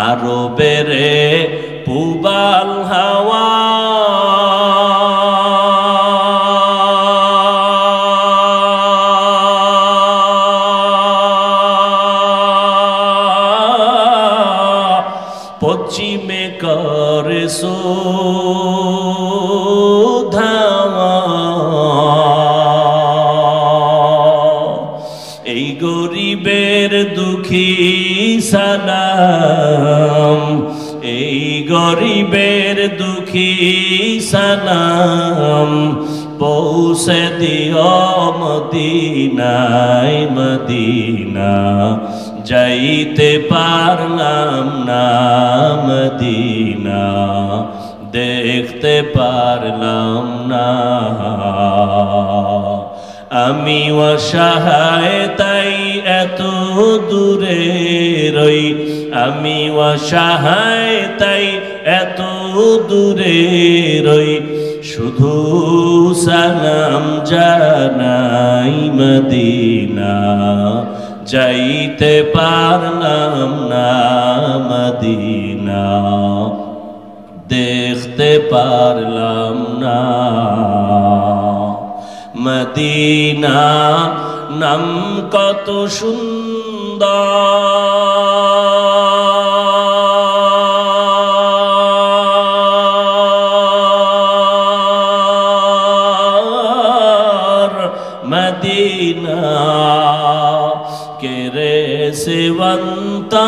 আরবের পূবাল হাওয়া পশ্চিমে করে সুধাওয়া এই গরিবের দুঃখী সালাম এই গরিবের দুঃখী সালাম পৌঁছে দিও মদিনায় মদিনা যাইতে পারলাম না মদিনা দেখতে পারলাম না আমি অসহায় তাই এত দূরে রই আমি অসহায় তাই এত দূরে রই শুধু সালাম জানাই মদিনা যাইতে পারলাম না মদিনা দেখতে পারলাম না মদিনা নাম কত সুন্দর মদিনা কেরে সেবন্তা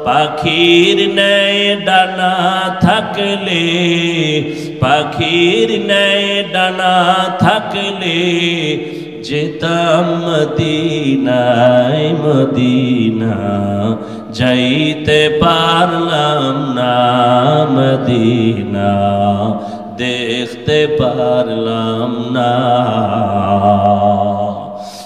পাখির ন্যায় ডানা থাকলে পাখির ন্যায় ডানা থাকলে যেতাম মদিনায় মদিনা যাইতে পারলাম না মদিনা দেখতে পারলাম না